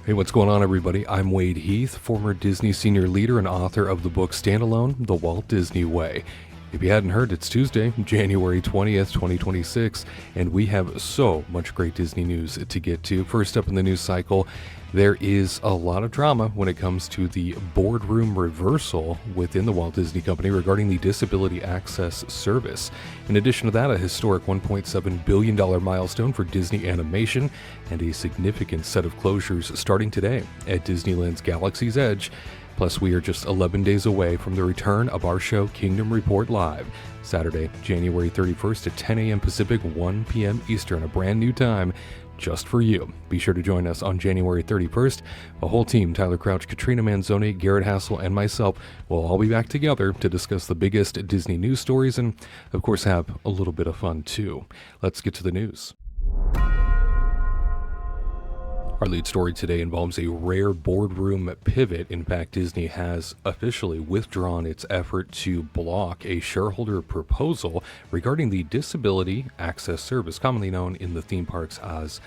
Hey, what's going on, everybody? I'm Wade Heath, former Disney senior leader and author of the book Standalone, The Walt Disney Way. If you hadn't heard, it's Tuesday, January 20th, 2026, and we have so much great Disney news to get to. First up in the news cycle, there is a lot of drama when it comes to the boardroom reversal within the Walt Disney Company regarding the Disability Access Service. In addition to that, a historic $1.7 billion milestone for Disney Animation and a significant set of closures starting today at Disneyland's Galaxy's Edge. Plus, we are just 11 days away from the return of our show Kingdom Report Live, Saturday, January 31st at 10 a.m. Pacific, 1 p.m. Eastern, a brand new time just for you. Be sure to join us on January 31st. The whole team, Tyler Crouch, Katrina Manzoni, Garrett Hassel, and myself, will all be back together to discuss the biggest Disney news stories and, of course, have a little bit of fun, too. Let's get to the news. Our lead story today involves a rare boardroom pivot. In fact, Disney has officially withdrawn its effort to block a shareholder proposal regarding the Disability Access Service, commonly known in the theme parks as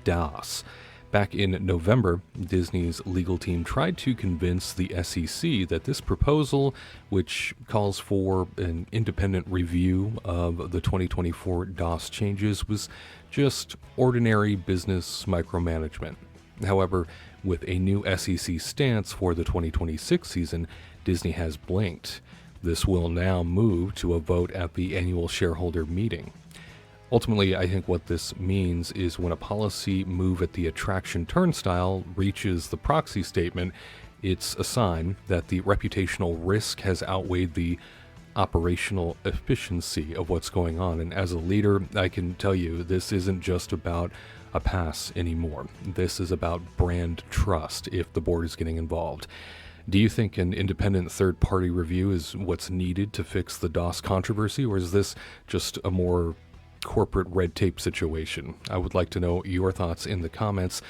DAS. Back in November, Disney's legal team tried to convince the SEC that this proposal, which calls for an independent review of the 2024 DOS changes, was just ordinary business micromanagement. However, with a new SEC stance for the 2026 season, Disney has blinked. This will now move to a vote at the annual shareholder meeting. Ultimately, I think what this means is when a policy move at the attraction turnstile reaches the proxy statement, it's a sign that the reputational risk has outweighed the operational efficiency of what's going on. And as a leader, I can tell you this isn't just about a pass anymore. This is about brand trust if the board is getting involved. Do you think an independent third-party review is what's needed to fix the DOS controversy, or is this just a more corporate red tape situation? I would like to know your thoughts in the comments.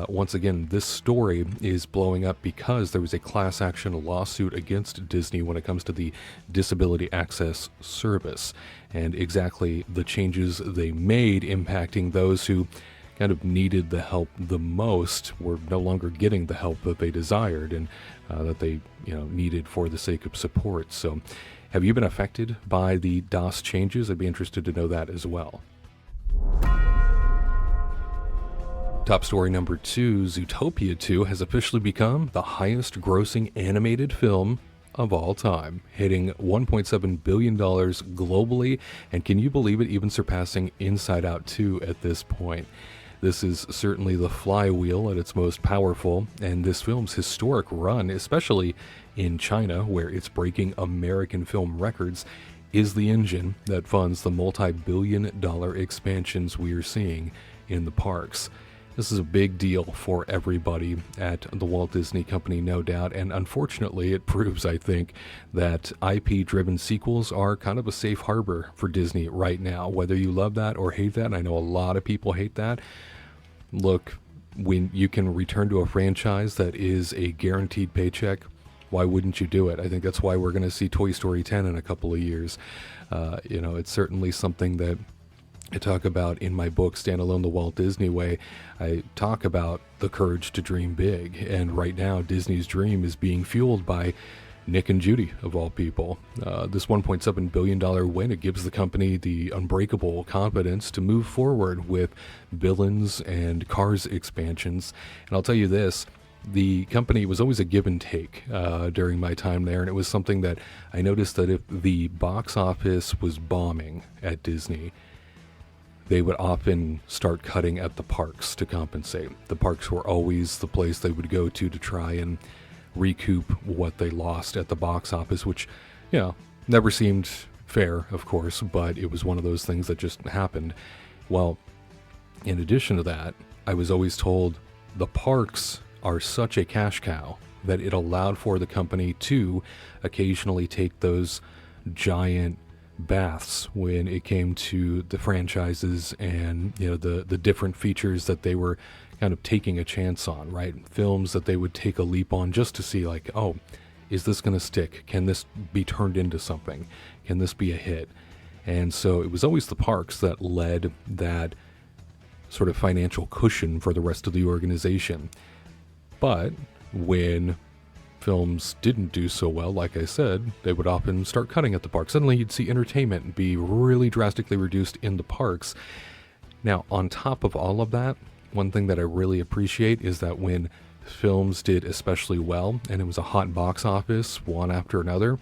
Once again, this story is blowing up because there was a class action lawsuit against Disney when it comes to the Disability Access Service and exactly the changes they made impacting those who kind of needed the help the most were no longer getting the help that they desired and that they needed for the sake of support. So have you been affected by the DOS changes? I'd be interested to know that as well. Top story number 2, Zootopia 2 has officially become the highest grossing animated film of all time, hitting $1.7 billion globally, and can you believe it, even surpassing Inside Out 2 at this point. This is certainly the flywheel at its most powerful, and this film's historic run, especially in China, where it's breaking American film records, is the engine that funds the multi-billion-dollar expansions we are seeing in the parks. This is a big deal for everybody at the Walt Disney Company, no doubt, and unfortunately it proves, I think, that IP-driven sequels are kind of a safe harbor for Disney right now, whether you love that or hate that. I know a lot of people hate that. Look, when you can return to a franchise that is a guaranteed paycheck, why wouldn't you do it? I think that's why we're going to see Toy Story 10 in a couple of years. It's certainly something that I talk about in my book, Standalone, The Walt Disney Way. I talk about the courage to dream big, and right now Disney's dream is being fueled by Nick and Judy, of all people. This $1.7 billion win, it gives the company the unbreakable confidence to move forward with Villains and Cars expansions. And I'll tell you this, the company was always a give and take during my time there, and it was something that I noticed that if the box office was bombing at Disney, they would often start cutting at the parks to compensate. The parks were always the place they would go to try and recoup what they lost at the box office, which, never seemed fair, of course, but it was one of those things that just happened. Well, in addition to that, I was always told the parks are such a cash cow that it allowed for the company to occasionally take those giant baths when it came to the franchises and the different features that they were kind of taking a chance on, right? Films that they would take a leap on just to see, like, oh, is this going to stick? Can this be turned into something? Can this be a hit? And so it was always the parks that led that sort of financial cushion for the rest of the organization. But when films didn't do so well, like I said, they would often start cutting at the park. Suddenly you'd see entertainment be really drastically reduced in the parks. Now, on top of all of that, one thing that I really appreciate is that when films did especially well, and it was a hot box office, one after another,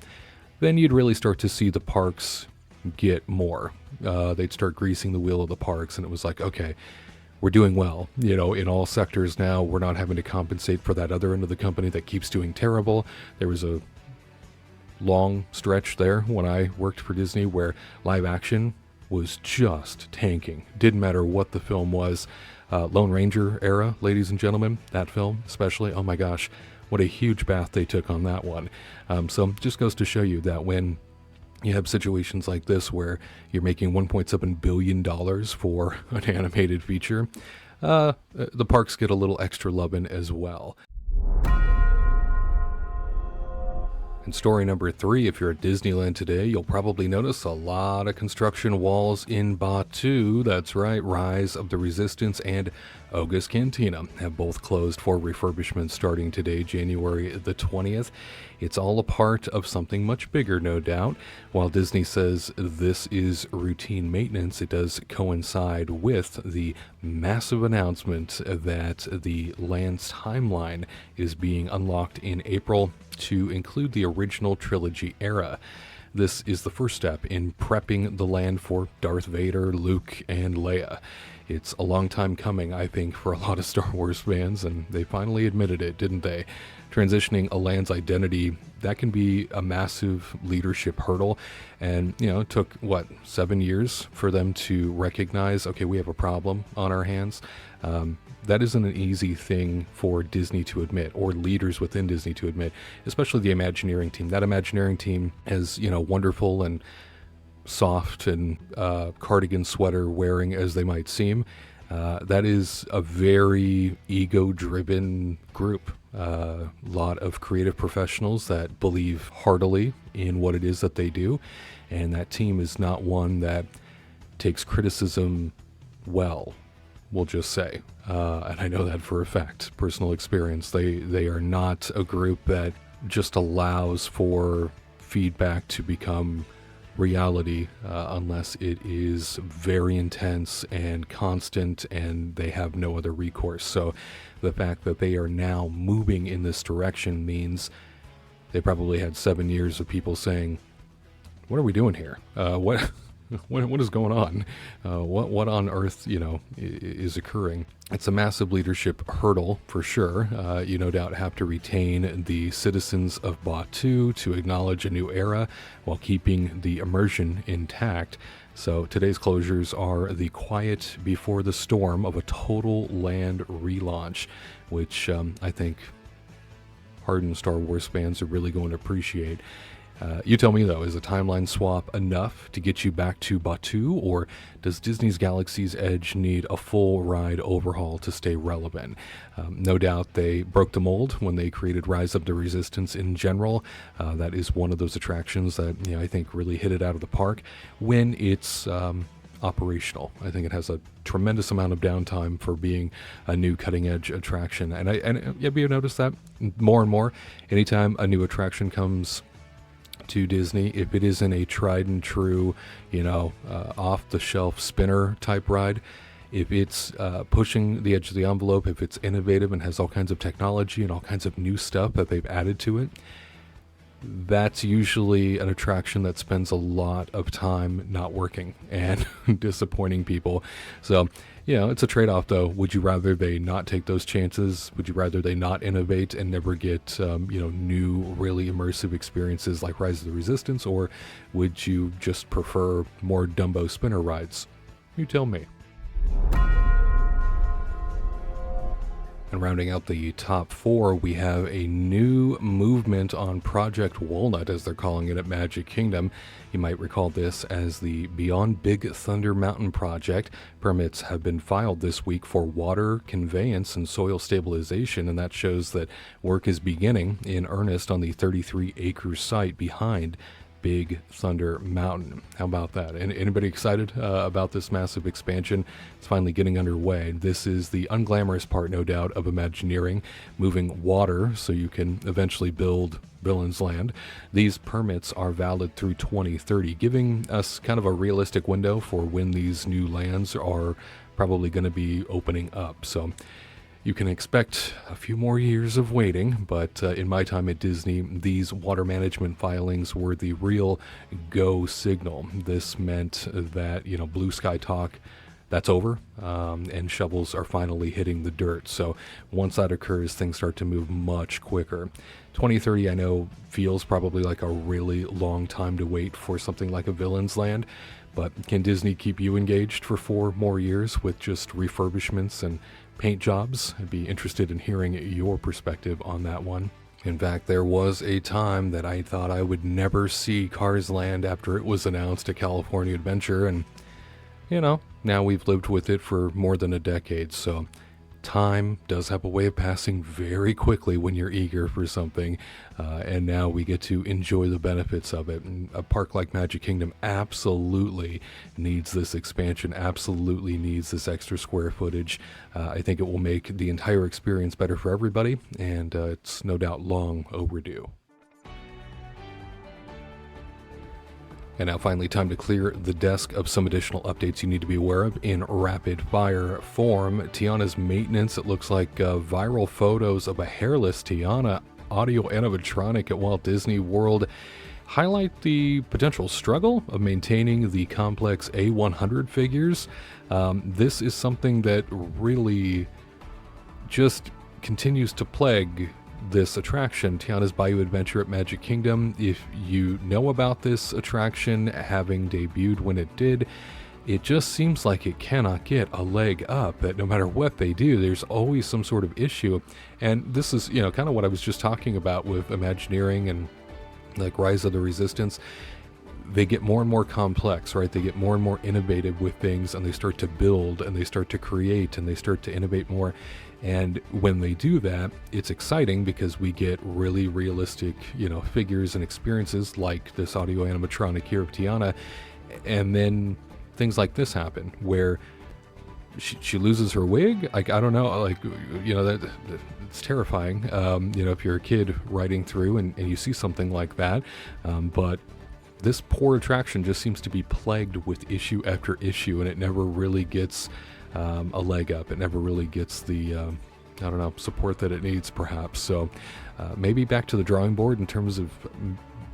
then you'd really start to see the parks get more. They'd start greasing the wheel of the parks, and it was like, okay, we're doing well, in all sectors now. We're not having to compensate for that other end of the company that keeps doing terrible. There was a long stretch there when I worked for Disney where live action was just tanking. Didn't matter what the film was. Lone Ranger era, ladies and gentlemen, that film especially, oh my gosh, what a huge bath they took on that one. So it just goes to show you that when you have situations like this where you're making $1.7 billion for an animated feature, the parks get a little extra lovin' as well. And story number 3, if you're at Disneyland today, you'll probably notice a lot of construction walls in Batuu. That's right, Rise of the Resistance and Oga's Cantina have both closed for refurbishment starting today, January the 20th. It's all a part of something much bigger, no doubt. While Disney says this is routine maintenance, it does coincide with the massive announcement that the land's timeline is being unlocked in April to include the original trilogy era. This is the first step in prepping the land for Darth Vader, Luke, and Leia. It's a long time coming, I think, for a lot of Star Wars fans, and they finally admitted it, didn't they? Transitioning a land's identity, that can be a massive leadership hurdle. And, it took, 7 years for them to recognize, okay, we have a problem on our hands. That isn't an easy thing for Disney to admit, or leaders within Disney to admit, especially the Imagineering team. That Imagineering team is, wonderful and soft and cardigan sweater wearing as they might seem. That is a very ego-driven group. A lot of creative professionals that believe heartily in what it is that they do. And that team is not one that takes criticism well, we'll just say. And I know that for a fact, personal experience. They are not a group that just allows for feedback to become reality unless it is very intense and constant and they have no other recourse. So the fact that they are now moving in this direction means they probably had 7 years of people saying, what are we doing here? What is going on? What on earth, is occurring? It's a massive leadership hurdle for sure. You no doubt have to retain the citizens of Batuu to acknowledge a new era while keeping the immersion intact. So today's closures are the quiet before the storm of a total land relaunch, which I think hardened Star Wars fans are really going to appreciate. You tell me, though, is a timeline swap enough to get you back to Batuu, or does Disney's Galaxy's Edge need a full ride overhaul to stay relevant? No doubt they broke the mold when they created Rise of the Resistance in general. That is one of those attractions that I think really hit it out of the park when it's operational. I think it has a tremendous amount of downtime for being a new cutting-edge attraction. And have you noticed that more and more? Anytime a new attraction comes to Disney, if it isn't a tried and true, off-the-shelf spinner type ride, if it's pushing the edge of the envelope, if it's innovative and has all kinds of technology and all kinds of new stuff that they've added to it, that's usually an attraction that spends a lot of time not working and disappointing people. So, it's a trade-off, though. Would you rather they not take those chances? Would you rather they not innovate and never get, new, really immersive experiences like Rise of the Resistance? Or would you just prefer more Dumbo spinner rides? You tell me. And rounding out the top 4, we have a new movement on Project Walnut, as they're calling it at Magic Kingdom. You might recall this as the Beyond Big Thunder Mountain project. Permits have been filed this week for water conveyance and soil stabilization, and that shows that work is beginning in earnest on the 33-acre site behind Big Thunder Mountain. How about that? And anybody excited about this massive expansion? It's finally getting underway. This is the unglamorous part, no doubt, of Imagineering, moving water so you can eventually build Villains Land. These permits are valid through 2030, giving us kind of a realistic window for when these new lands are probably going to be opening up. So you can expect a few more years of waiting, but in my time at Disney, these water management filings were the real go signal. This meant that, blue sky talk, that's over, and shovels are finally hitting the dirt. So once that occurs, things start to move much quicker. 2030, I know, feels probably like a really long time to wait for something like a Villains Land, but can Disney keep you engaged for 4 more years with just refurbishments and paint jobs? I'd be interested in hearing your perspective on that one. In fact, there was a time that I thought I would never see Cars Land after it was announced at California Adventure, and now we've lived with it for more than a decade, so time does have a way of passing very quickly when you're eager for something, and now we get to enjoy the benefits of it. And a park like Magic Kingdom absolutely needs this expansion, absolutely needs this extra square footage. I think it will make the entire experience better for everybody, and it's no doubt long overdue. And now finally, time to clear the desk of some additional updates you need to be aware of in rapid fire form. Tiana's maintenance, it looks like viral photos of a hairless Tiana audio animatronic at Walt Disney World highlight the potential struggle of maintaining the complex A100 figures. This is something that really just continues to plague this attraction, Tiana's Bayou Adventure at Magic Kingdom. If you know about this attraction having debuted when it did, it just seems like it cannot get a leg up, that no matter what they do, there's always some sort of issue. And this is, kind of what I was just talking about with Imagineering and like Rise of the Resistance. They get more and more complex, right? They get more and more innovative with things, and they start to build and they start to create and they start to innovate more. And when they do that, it's exciting because we get really realistic, figures and experiences like this audio animatronic here of Tiana. And then things like this happen where she loses her wig. I don't know, that it's terrifying, if you're a kid riding through and you see something like that. But this poor attraction just seems to be plagued with issue after issue, and it never really gets a leg up. It never really gets the, support that it needs, perhaps. So maybe back to the drawing board in terms of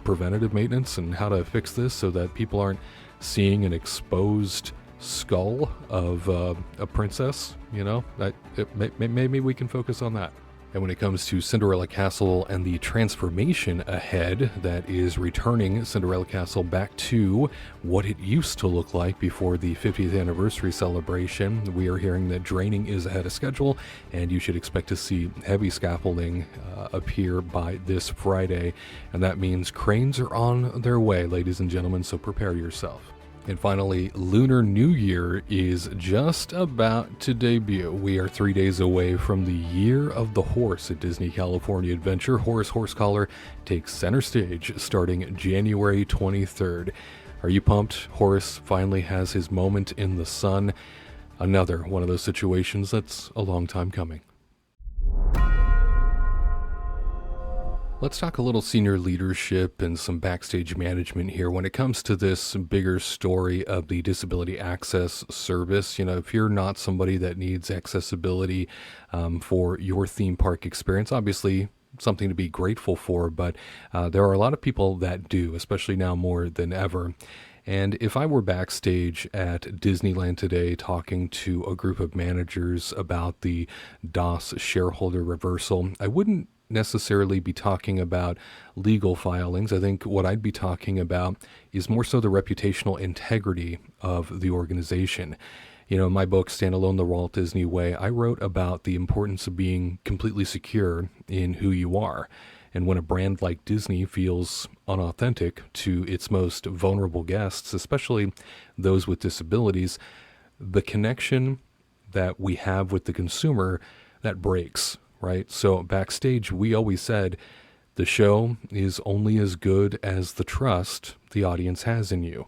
preventative maintenance and how to fix this so that people aren't seeing an exposed skull of a princess. Maybe we can focus on that. And when it comes to Cinderella Castle and the transformation ahead, that is returning Cinderella Castle back to what it used to look like before the 50th anniversary celebration. We are hearing that draining is ahead of schedule, and you should expect to see heavy scaffolding appear by this Friday. And that means cranes are on their way, ladies and gentlemen, so prepare yourself. And finally, Lunar New Year is just about to debut. We are 3 days away from the Year of the Horse at Disney California Adventure. Horace Horsecollar takes center stage starting January 23rd. Are you pumped? Horace finally has his moment in the sun. Another one of those situations that's a long time coming. Let's talk a little senior leadership and some backstage management here when it comes to this bigger story of the disability access service. If you're not somebody that needs accessibility for your theme park experience, obviously something to be grateful for, but there are a lot of people that do, especially now more than ever. And if I were backstage at Disneyland today talking to a group of managers about the DOS shareholder reversal, I wouldn't necessarily be talking about legal filings. I think what I'd be talking about is more so the reputational integrity of the organization. In my book, Standalone the Walt Disney Way, I wrote about the importance of being completely secure in who you are. And when a brand like Disney feels unauthentic to its most vulnerable guests, especially those with disabilities, the connection that we have with the consumer, that breaks, right? So backstage, we always said The show is only as good as the trust the audience has in you.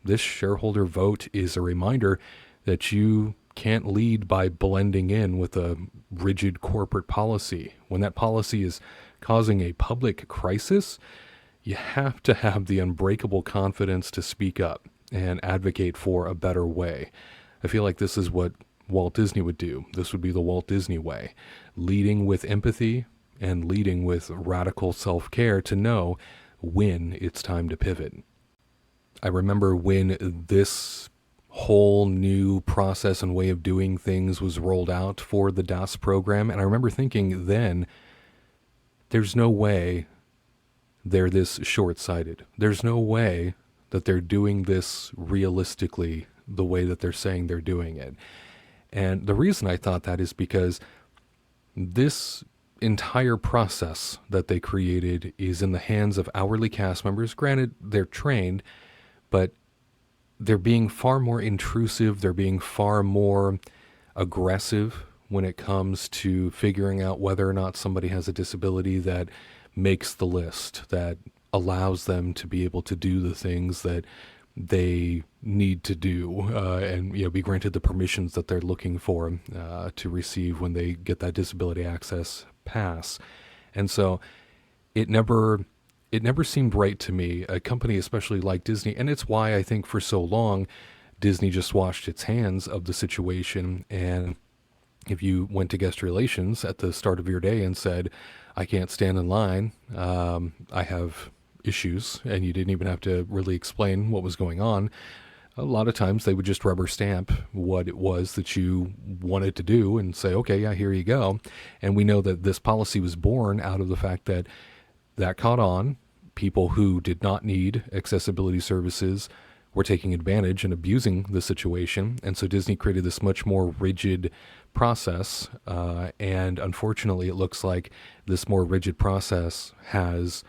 This shareholder vote is a reminder that you can't lead by blending in with a rigid corporate policy. When that policy is causing a public crisis, you have to have the unbreakable confidence to speak up and advocate for a better way. I feel like this is what Walt Disney would do. This would be the Walt Disney way, leading with empathy and leading with radical self-care to know when it's time to pivot. I remember when this whole new process and way of doing things was rolled out for the DAS program, and I remember thinking then, there's no way they're this short-sighted. There's no way that they're doing this realistically the way that they're saying they're doing it. And the reason I thought that is because this entire process that they created is in the hands of hourly cast members. Granted, they're trained, but they're being far more intrusive. They're being far more aggressive when it comes to figuring out whether or not somebody has a disability that makes the list, that allows them to be able to do the things that they need to do, and be granted the permissions that they're looking for to receive when they get that disability access pass. And so it never seemed right to me, a company especially like Disney, and it's why I think for so long Disney just washed its hands of the situation. And if you went to guest relations at the start of your day and said, I can't stand in line, I have issues, and you didn't even have to really explain what was going on, a lot of times they would just rubber stamp what it was that you wanted to do and say, okay, yeah, here you go. And we know that this policy was born out of the fact that caught on. People who did not need accessibility services were taking advantage and abusing the situation. And so Disney created this much more rigid process. And unfortunately, it looks like this more rigid process has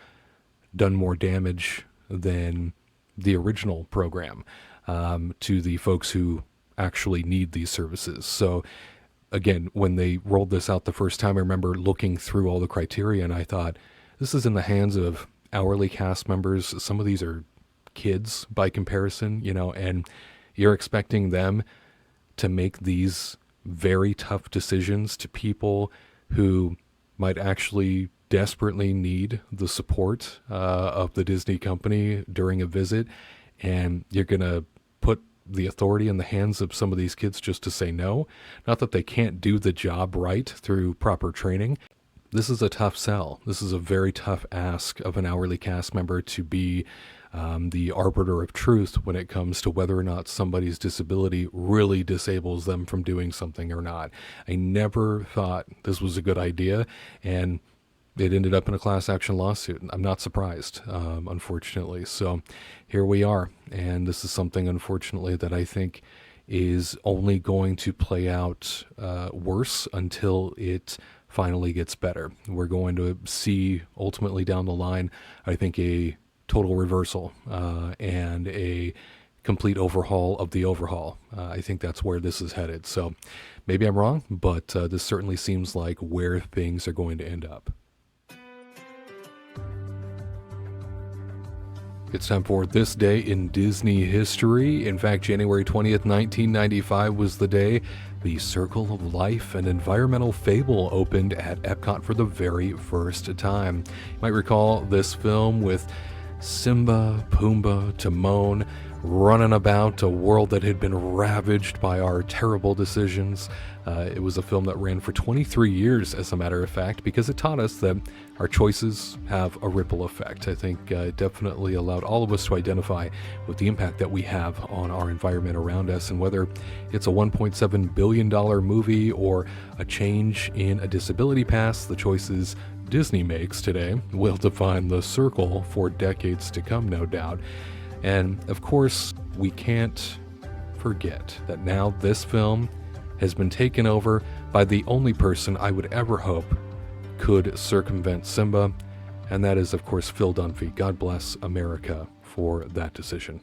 done more damage than the original program to the folks who actually need these services. So again, when they rolled this out the first time, I remember looking through all the criteria and I thought, this is in the hands of hourly cast members. Some of these are kids by comparison, and you're expecting them to make these very tough decisions to people who might actually desperately need the support of the Disney company during a visit, and you're going to put the authority in the hands of some of these kids just to say no. Not that they can't do the job right through proper training. This is a tough sell. This is a very tough ask of an hourly cast member to be the arbiter of truth when it comes to whether or not somebody's disability really disables them from doing something or not. I never thought this was a good idea, and it ended up in a class action lawsuit. I'm not surprised, unfortunately. So here we are. And this is something, unfortunately, that I think is only going to play out worse until it finally gets better. We're going to see ultimately down the line, I think, a total reversal and a complete overhaul of the overhaul. I think that's where this is headed. So maybe I'm wrong, but this certainly seems like where things are going to end up. It's time for This Day in Disney History. In fact, January 20th, 1995 was the day the Circle of Life, an environmental fable, opened at Epcot for the very first time. You might recall this film with Simba, Pumbaa, Timon running about a world that had been ravaged by our terrible decisions. It was a film that ran for 23 years, as a matter of fact, because it taught us that our choices have a ripple effect. I think it definitely allowed all of us to identify with the impact that we have on our environment around us, and whether it's a $1.7 billion movie or a change in a disability pass, the choices Disney makes today will define the circle for decades to come, no doubt. And of course, we can't forget that now this film has been taken over by the only person I would ever hope could circumvent Simba, and that is, of course, Phil Dunphy. God bless America for that decision.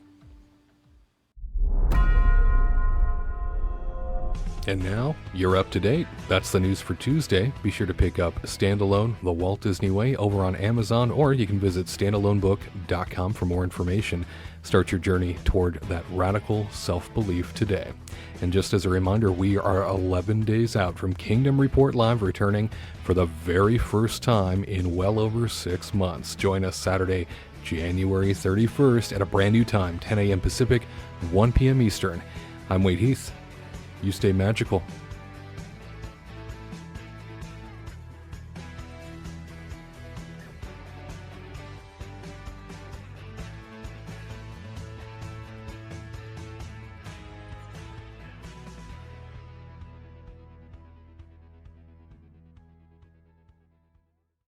And now, you're up to date. That's the news for Tuesday. Be sure to pick up Standalone, The Walt Disney Way over on Amazon, or you can visit standalonebook.com for more information. Start your journey toward that radical self-belief today. And just as a reminder, we are 11 days out from Kingdom Report Live returning for the very first time in well over 6 months. Join us Saturday, January 31st at a brand new time, 10 a.m. Pacific, 1 p.m. Eastern. I'm Wade Heath. You stay magical.